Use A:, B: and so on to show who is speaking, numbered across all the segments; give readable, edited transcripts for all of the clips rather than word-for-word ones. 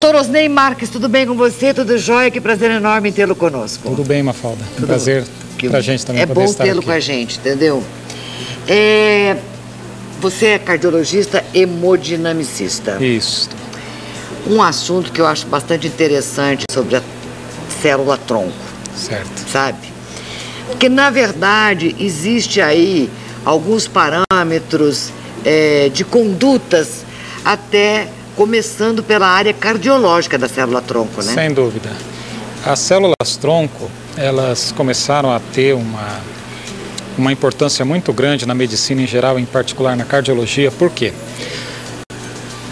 A: Doutor Osnei Marques, tudo bem com você? Tudo jóia? Que prazer enorme tê-lo conosco.
B: Tudo bem, Mafalda. Um prazer pra gente também poder estar aqui.
A: É bom tê-lo com a gente, entendeu? Você é cardiologista hemodinamicista.
B: Isso.
A: Um assunto que eu acho bastante interessante sobre a célula-tronco.
B: Certo.
A: Sabe? Porque, na verdade, existe aí alguns parâmetros de condutas, até começando pela área cardiológica da célula-tronco, né?
B: Sem dúvida. As células-tronco, elas começaram a ter uma importância muito grande na medicina em geral, em particular na cardiologia. Por quê?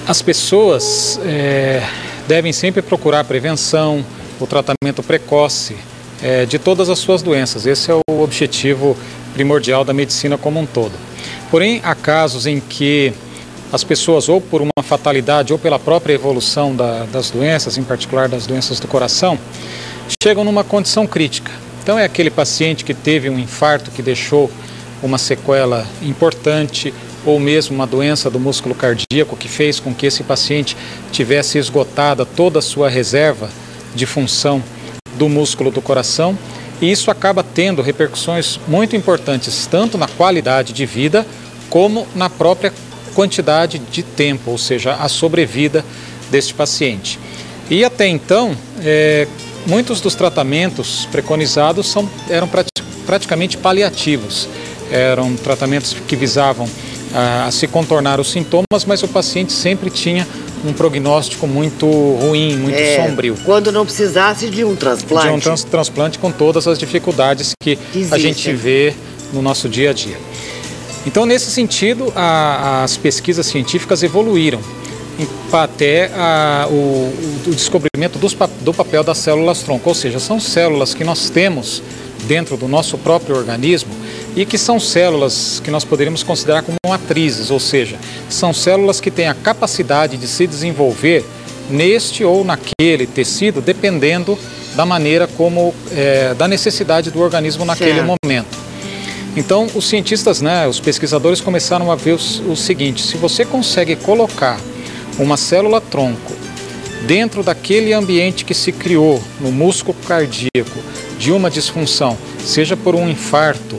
B: As pessoas devem sempre procurar a prevenção, o tratamento precoce de todas as suas doenças. Esse é o objetivo primordial da medicina como um todo. Porém, há casos em que as pessoas, ou por uma fatalidade ou pela própria evolução das doenças, em particular das doenças do coração, chegam numa condição crítica. Então é aquele paciente que teve um infarto que deixou uma sequela importante, ou mesmo uma doença do músculo cardíaco que fez com que esse paciente tivesse esgotada toda a sua reserva de função do músculo do coração, e isso acaba tendo repercussões muito importantes, tanto na qualidade de vida, como na própria quantidade de tempo, ou seja, a sobrevida deste paciente. E até então, muitos dos tratamentos preconizados eram praticamente paliativos. Eram tratamentos que visavam a se contornar os sintomas, mas o paciente sempre tinha um prognóstico muito ruim, muito sombrio.
A: Quando não precisasse de um transplante.
B: De um transplante com todas as dificuldades que a gente vê no nosso dia a dia. Então, nesse sentido, as pesquisas científicas evoluíram até o descobrimento do papel das células-tronco, ou seja, são células que nós temos dentro do nosso próprio organismo e que são células que nós poderíamos considerar como matrizes, ou seja, são células que têm a capacidade de se desenvolver neste ou naquele tecido, dependendo da maneira como, da necessidade do organismo naquele momento. Então, os cientistas, os pesquisadores começaram a ver o seguinte: se você consegue colocar uma célula-tronco dentro daquele ambiente que se criou no músculo cardíaco de uma disfunção, seja por um infarto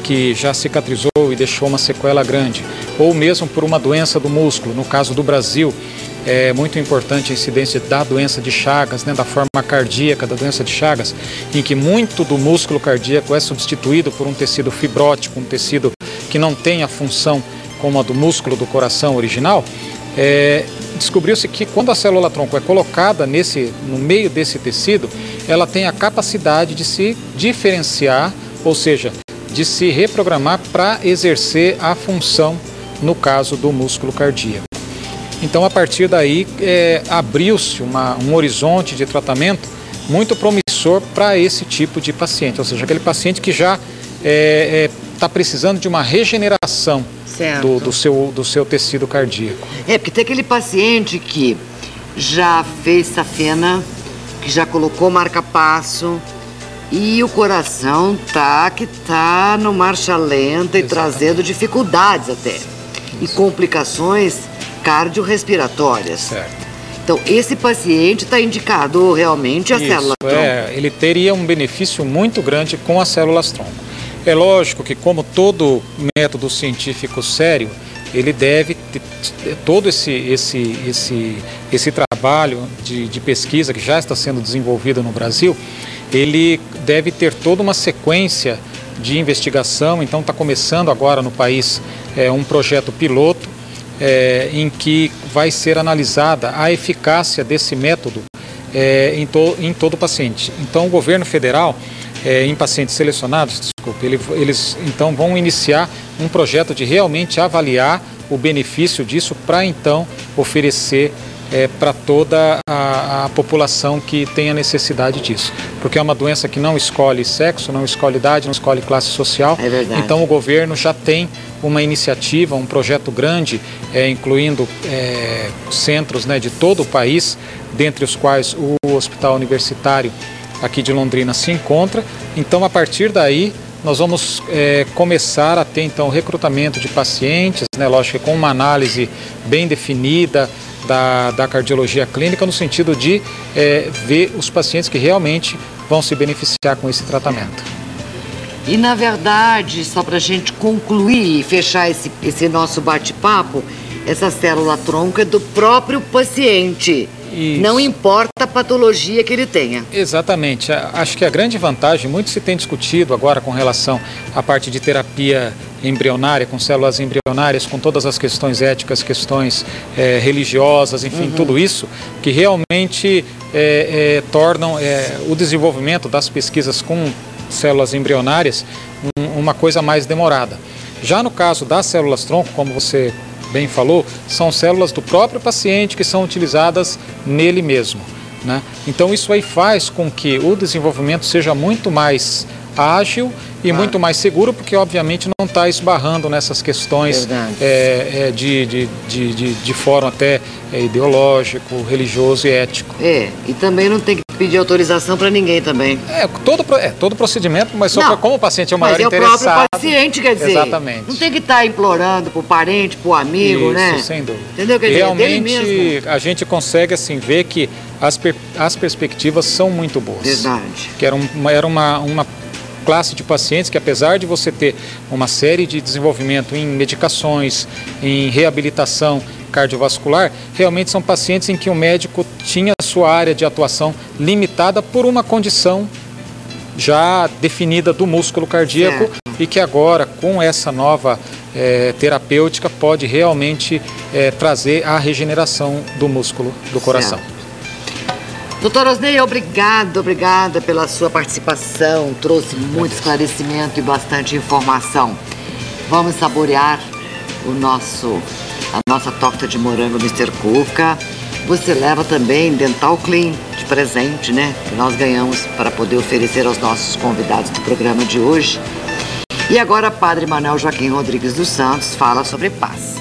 B: que já cicatrizou e deixou uma sequela grande, ou mesmo por uma doença do músculo, no caso do Brasil, é muito importante a incidência da doença de Chagas, da forma cardíaca da doença de Chagas, em que muito do músculo cardíaco é substituído por um tecido fibrótico, um tecido que não tem a função como a do músculo do coração original. Descobriu-se que quando a célula-tronco é colocada no meio desse tecido, ela tem a capacidade de se diferenciar, ou seja, de se reprogramar para exercer a função no caso do músculo cardíaco. Então, a partir daí, abriu-se um horizonte de tratamento muito promissor para esse tipo de paciente, ou seja, aquele paciente que já está precisando de uma regeneração do seu tecido cardíaco.
A: Porque tem aquele paciente que já fez safena, que já colocou marca-passo, e o coração tá no marcha lenta e trazendo dificuldades até, e complicações cardiorrespiratórias.
B: Certo.
A: Então, esse paciente está indicado realmente a célula-tronco.
B: Ele teria um benefício muito grande com as células-tronco. É lógico que, como todo método científico sério, ele deve ter todo esse trabalho de pesquisa que já está sendo desenvolvido no Brasil, ele deve ter toda uma sequência de investigação. Então, está começando agora no país um projeto piloto, em que vai ser analisada a eficácia desse método em todo paciente. Então, o governo federal, em pacientes selecionados, eles então vão iniciar um projeto de realmente avaliar o benefício disso para então oferecer para toda a população que tenha necessidade disso. Porque é uma doença que não escolhe sexo, não escolhe idade, não escolhe classe social.
A: É verdade.
B: Então, o governo já tem uma iniciativa, um projeto grande, incluindo centros de todo o país, dentre os quais o Hospital Universitário aqui de Londrina se encontra. Então, a partir daí, nós vamos começar a ter então recrutamento de pacientes, lógico, com uma análise bem definida, da cardiologia clínica, no sentido de ver os pacientes que realmente vão se beneficiar com esse tratamento.
A: E, na verdade, só para a gente concluir e fechar esse nosso bate-papo, essa célula-tronco é do próprio paciente. Isso. Não importa a patologia que ele tenha.
B: Exatamente. Acho que a grande vantagem, muito se tem discutido agora com relação à parte de terapia embrionária, com células embrionárias, com todas as questões éticas, questões religiosas, enfim, tudo isso, que realmente tornam o desenvolvimento das pesquisas com células embrionárias uma coisa mais demorada. Já no caso das células-tronco, como você bem falou, são células do próprio paciente que são utilizadas nele mesmo, né? Então isso aí faz com que o desenvolvimento seja muito mais ágil e muito mais seguro, porque obviamente não está esbarrando nessas questões de fórum até ideológico, religioso e ético.
A: E também não tem que pedir autorização para ninguém também.
B: Todo procedimento, mas só como o paciente é o maior interessado.
A: Mas é o próprio paciente, quer dizer.
B: Exatamente.
A: Não tem que estar implorando para o parente, para o amigo, né?
B: Isso, sem dúvida.
A: Entendeu? Quer
B: realmente
A: dizer,
B: a gente consegue assim ver que as perspectivas são muito boas.
A: Verdade.
B: Que era uma classe de pacientes que, apesar de você ter uma série de desenvolvimento em medicações, em reabilitação cardiovascular, realmente são pacientes em que o médico tinha sua área de atuação limitada por uma condição já definida do músculo cardíaco, e que agora, com essa nova terapêutica, pode realmente trazer a regeneração do músculo do coração.
A: Doutor Osney, obrigada pela sua participação, trouxe muito esclarecimento e bastante informação. Vamos saborear a nossa torta de morango Mr. Cuca. Você leva também Dental Clean de presente, né? Que nós ganhamos para poder oferecer aos nossos convidados do programa de hoje. E agora, Padre Manuel Joaquim Rodrigues dos Santos fala sobre paz.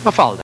C: Mafalda,